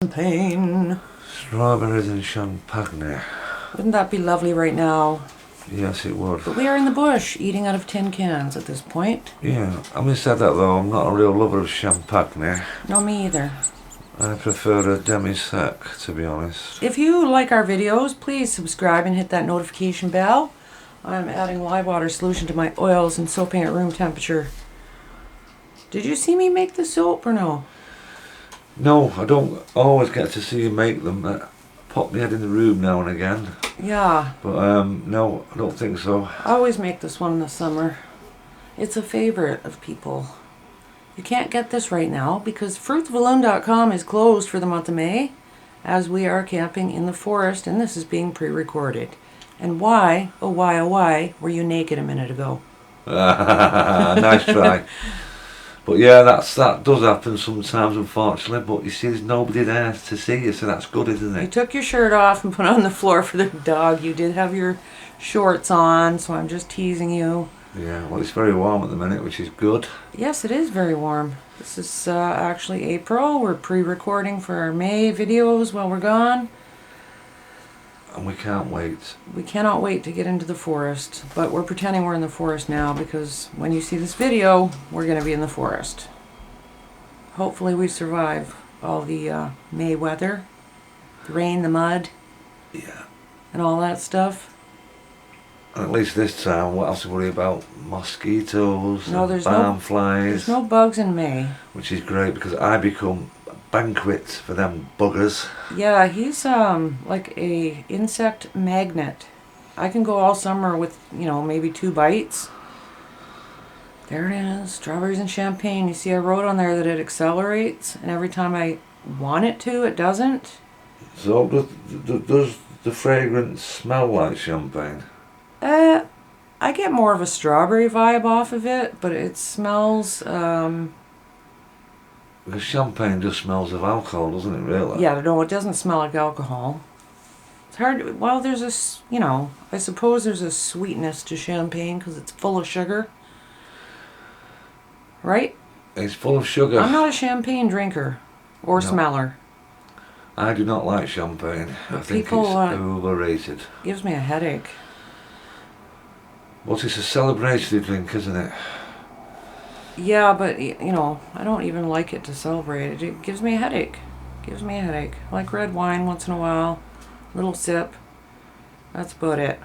Champagne. Strawberries and champagne. Wouldn't that be lovely right now? Yes, it would. But we are in the bush, eating out of tin cans at this point. Yeah, having said that though, I'm not a real lover of champagne. No, me either. I prefer a demi-sec, to be honest. If you like our videos, please subscribe and hit that notification bell. I'm adding live water solution to my oils and soaping at room temperature. Did you see me make the soap or no? No, I don't always get to see you make them. I pop my head in the room now and again. Yeah. But no, I don't think so. I always make this one in the summer. It's a favorite of people. You can't get this right now because fruitsofaloon.com is closed for the month of May as we are camping in the forest, and this is being pre-recorded. And why, oh why, were you naked a minute ago? Nice try. But yeah, that does happen sometimes, unfortunately. But you see, there's nobody there to see you, so that's good, isn't You it? took your shirt off and put it on the floor for the dog. You did have your shorts on, so I'm just teasing you. Yeah, well, it's very warm at the minute, which is good. Yes, it is very warm. This is actually April. We're pre-recording for our May videos while we're gone. And we can't wait. We cannot wait to get into the forest, but we're pretending we're in the forest now because when you see this video, we're going to be in the forest. Hopefully we survive all the May weather, the rain, the mud, Yeah. and all that stuff. And at least this time, what else to worry about? Mosquitoes, No, and there's barn flies. There's no bugs in May. Which is great because I become a banquet for them buggers. Yeah, he's like a insect magnet. I can go all summer with, maybe 2 bites. There it is, strawberries and champagne. You see I wrote on there that it accelerates, and every time I want it to, it doesn't. So does the fragrance smell like champagne? I get more of a strawberry vibe off of it, but it smells, Because champagne just smells of alcohol, doesn't it, really? yeah, no, it doesn't smell like alcohol. It's hard, well, there's I suppose there's a sweetness to champagne because it's full of sugar. Right? It's full of sugar. I'm not a champagne drinker or smeller. I do not like champagne. I think people, it's overrated. Gives me a headache. But it's a celebratory drink, isn't it? Yeah, but, I don't even like it to celebrate. It gives me a headache. Gives me a headache. I like red wine once in a while. Little sip. That's about it.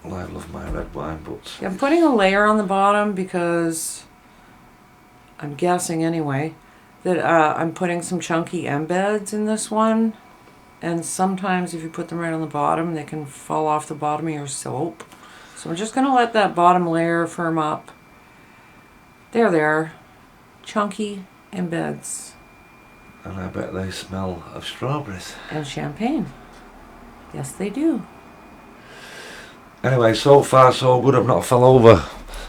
Well, I love my red wine, but... Yeah, I'm putting a layer on the bottom because... I'm guessing anyway, that I'm putting some chunky embeds in this one. And sometimes if you put them right on the bottom, they can fall off the bottom of your soap. So I'm just going to let that bottom layer firm up. There. Chunky embeds. And I bet they smell of strawberries. And champagne. Yes, they do. Anyway, so far so good. I've not fell over.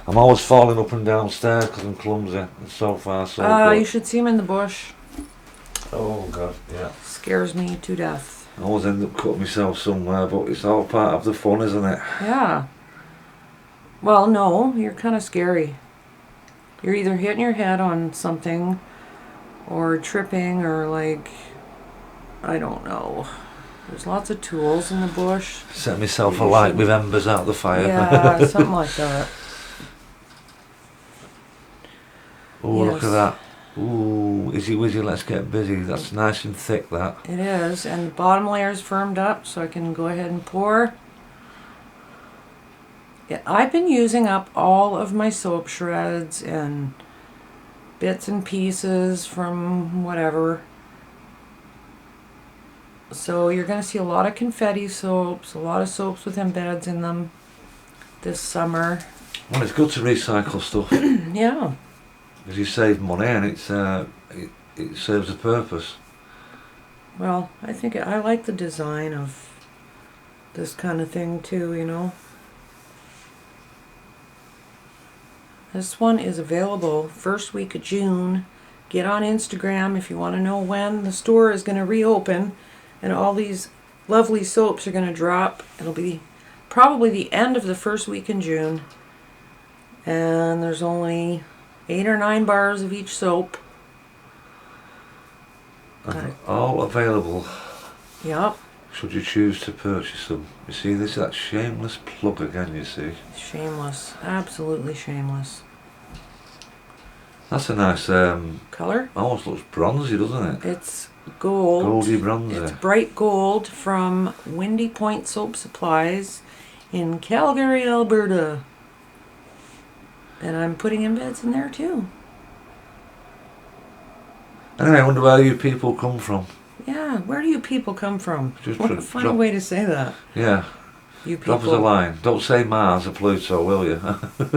I'm always falling up and down stairs because I'm clumsy. And so far so good. You should see him in the bush. Oh God, yeah. Scares me to death. I always end up cutting myself somewhere, but it's all part of the fun, isn't it? Yeah. Well, no, you're kind of scary. You're either hitting your head on something or tripping or I don't know. There's lots of tools in the bush. Set myself alight with embers out the fire. Yeah, something like that. Oh, Yes. look at that. Ooh, izzy wizzy, let's get busy. That's nice and thick, that. It is, and the bottom layer's firmed up, so I can go ahead and pour. Yeah, I've been using up all of my soap shreds and bits and pieces from whatever. So you're going to see a lot of confetti soaps, a lot of soaps with embeds in them this summer. Well, it's good to recycle stuff. Yeah. Because you save money and it serves a purpose. Well, I think I like the design of this kind of thing too, This one is available first week of June. Get on Instagram if you want to know when the store is going to reopen and all these lovely soaps are going to drop. It'll be probably the end of the first week in June. And there's only 8 or 9 bars of each soap. And all available. Yep. Should you choose to purchase them. You see, this is that shameless plug again, you see. Shameless. Absolutely shameless. That's a nice, Color? almost looks bronzy, doesn't it? It's gold. Goldy bronzy. It's bright gold from Windy Point Soap Supplies in Calgary, Alberta. And I'm putting embeds in there too. Anyway, I wonder where you people come from. Yeah, where do you people come from? Just What a funny way to say that. Yeah. You people. Drop us a line. Don't say Mars or Pluto, will you?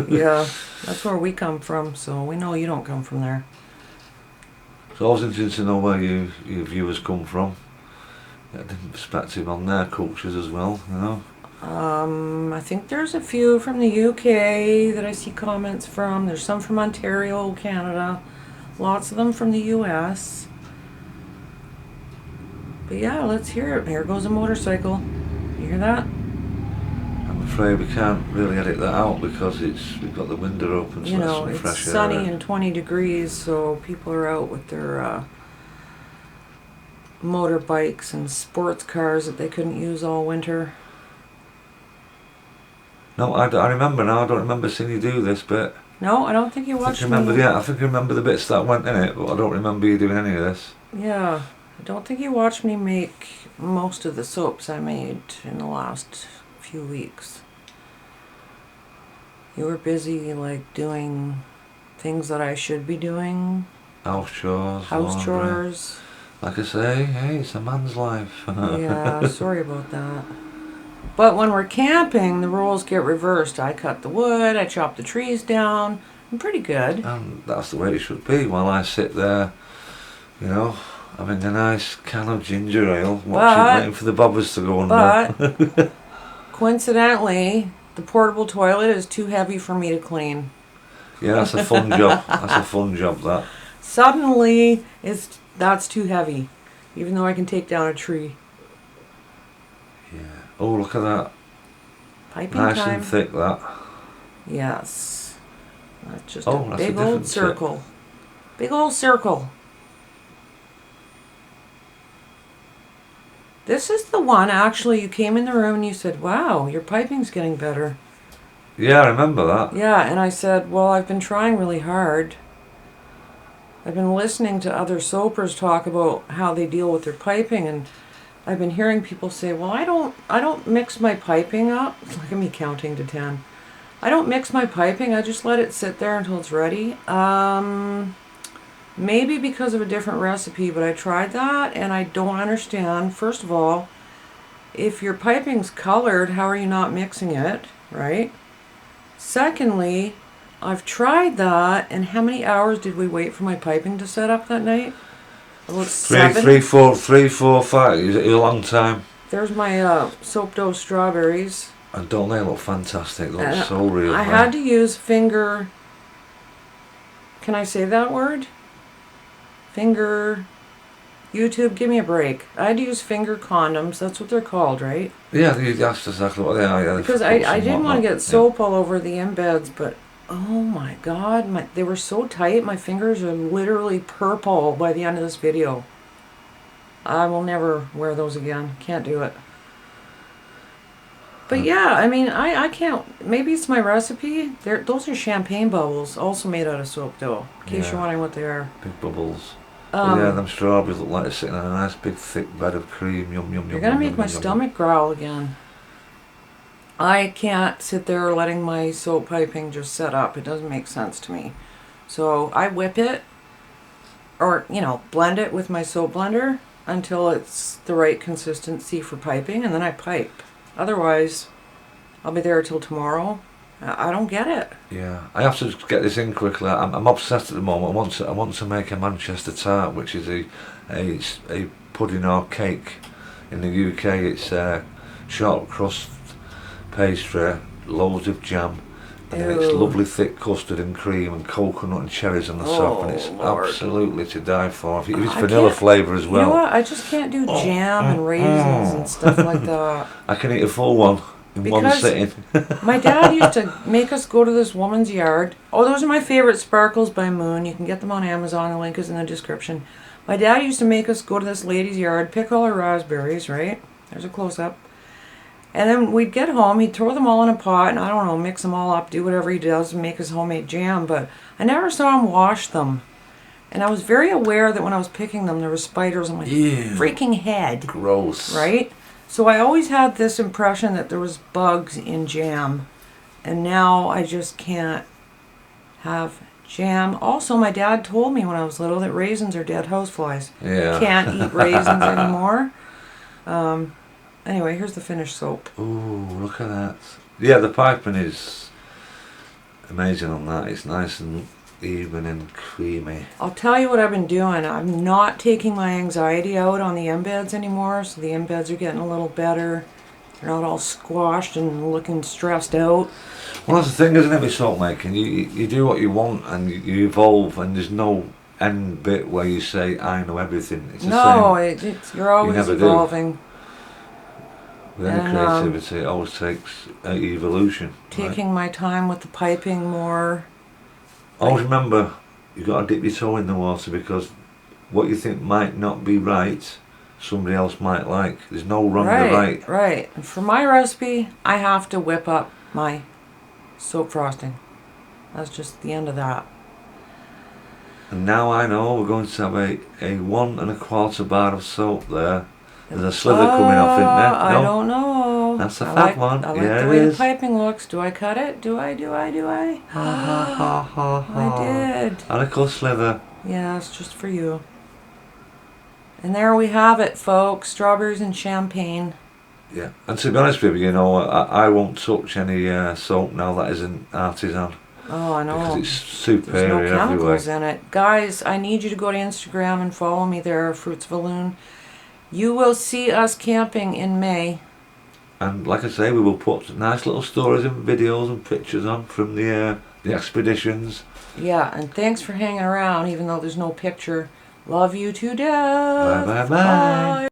Yeah, that's where we come from, so we know you don't come from there. It's always interesting to know where your viewers come from. Get a different perspective on their cultures as well, you know. I think there's a few from the UK that I see comments from. There's some from Ontario, Canada. Lots of them from the US. But yeah, let's hear it. Here goes a motorcycle. You hear that? I'm afraid we can't really edit that out because we've got the window open, so You know, some it's fresh sunny air. and 20 degrees, so people are out with their motorbikes and sports cars that they couldn't use all winter. No, I remember now. I don't remember seeing you do this bit. No, I don't think you I watched think I remember, me. yeah, I think I remember the bits that went in it, but I don't remember you doing any of this. Yeah, I don't think you watched me make most of the soaps I made in the last few weeks. You were busy, like, doing things that I should be doing. House chores. House laundry. chores. Like I say, hey, it's a man's life. Yeah, sorry about that. But when we're camping, the roles get reversed. I cut the wood, I chop the trees down. I'm pretty good. And that's the way it should be while I sit there, you know, having a nice can of ginger ale, waiting for the bobbers to go under. But, coincidentally, the portable toilet is too heavy for me to clean. Yeah, that's a fun job. That's a fun job, that. Suddenly, that's too heavy, even though I can take down a tree. Yeah. Oh, look at that. Piping Nice time. and thick, that. Yes. That's just Oh, a that's a big old different tip. circle. Big old circle. This is the one, actually, you came in the room and you said, wow, your piping's getting better. Yeah, I remember that. Yeah, and I said, well, I've been trying really hard. I've been listening to other soapers talk about how they deal with their piping, and I've been hearing people say, well, I don't mix my piping up. Look at me counting to 10. I don't mix my piping, I just let it sit there until it's ready. Maybe because of a different recipe, but I tried that and I don't understand. First of all, if your piping's colored, how are you not mixing it, right? Secondly, I've tried that, and how many hours did we wait for my piping to set up that night? About 7. 3, 4, 5. Is it a long time? There's my soap dough strawberries. And don't they look fantastic? They look so real. I had to use finger... Can I say that word? Finger... YouTube, give me a break. I had to use finger condoms. That's what they're called, right? Yeah, that's exactly what they are. Yeah, Because I didn't want to get soap all over the embeds, but oh my god, they were so tight. My fingers are literally purple by the end of this video. I will never wear those again. Can't do it. But yeah, I mean, I can't. Maybe it's my recipe. Those are champagne bubbles, also made out of soap dough. In case you're wondering what they are. Big bubbles. Yeah, them strawberries look like they're sitting on a nice big thick bed of cream. Yum, yum, yum. You're gonna yum, make yum, my yum, yum. stomach growl again. I can't sit there letting my soap piping just set up. It doesn't make sense to me. So I whip it, or, you know, blend it with my soap blender until it's the right consistency for piping, and then I pipe. Otherwise, I'll be there till tomorrow. I don't get it. Yeah, I have to get this in quickly. I'm obsessed at the moment. I want to make a Manchester tart, which is a pudding or cake. In the UK, it's short crust pastry, loads of jam, and then it's Ew. lovely thick custard and cream and coconut and cherries on the top, and it's Lord. absolutely to die for. If it's I vanilla can't- flavour as well. You know what? I just can't do jam and raisins and stuff like that. I can eat a full one in one Because- sitting. My dad used to make us go to this woman's yard. Oh, those are my favorite sparkles by Moon. You can get them on Amazon. The link is in the description. My dad used to make us go to this lady's yard, pick all her raspberries, right? There's a close-up. And then we'd get home, he'd throw them all in a pot, and I don't know, mix them all up, do whatever he does, and make his homemade jam. But I never saw him wash them. And I was very aware that when I was picking them, there were spiders on my freaking head. Gross. Right? So I always had this impression that there was bugs in jam. And now I just can't have jam. Also, my dad told me when I was little that raisins are dead houseflies. Yeah. Can't eat raisins anymore. Anyway, here's the finished soap. Ooh, look at that. Yeah, the piping is amazing on that. It's nice and even and creamy. I'll tell you what I've been doing. I'm not taking my anxiety out on the embeds anymore, so the embeds are getting a little better. They're not all squashed and looking stressed out. Well, that's the thing, isn't it, with soap making? You do what you want and you evolve, and there's no end bit where you say, I know everything. It's the same. You're always evolving. With any creativity, it always takes evolution. Taking my time with the piping more. Always remember, you've got to dip your toe in the water, because what you think might not be right, somebody else might like. There's no wrong or right. Right. And for my recipe, I have to whip up my soap frosting. That's just the end of that. And now I know we're going to have a 1 1/4 bar of soap there. There's a slither coming off, isn't there? No? I don't know. That's a fat one. I like yeah, the way it the piping looks. Do I cut it? Do I? Ha ha ha ha ha. I did. And a cool slither. Yeah, it's just for you. And there we have it, folks. Strawberries and champagne. Yeah. And to be honest with you, I won't touch any soap now that isn't Artisan. Oh, I know. Because it's superior There's no chemicals everywhere. in it. Guys, I need you to go to Instagram and follow me there, Fruits of a Loon. You will see us camping in May. And like I say, we will put nice little stories and videos and pictures on from the expeditions. Yeah, and thanks for hanging around, even though there's no picture. Love you to death. Bye bye bye.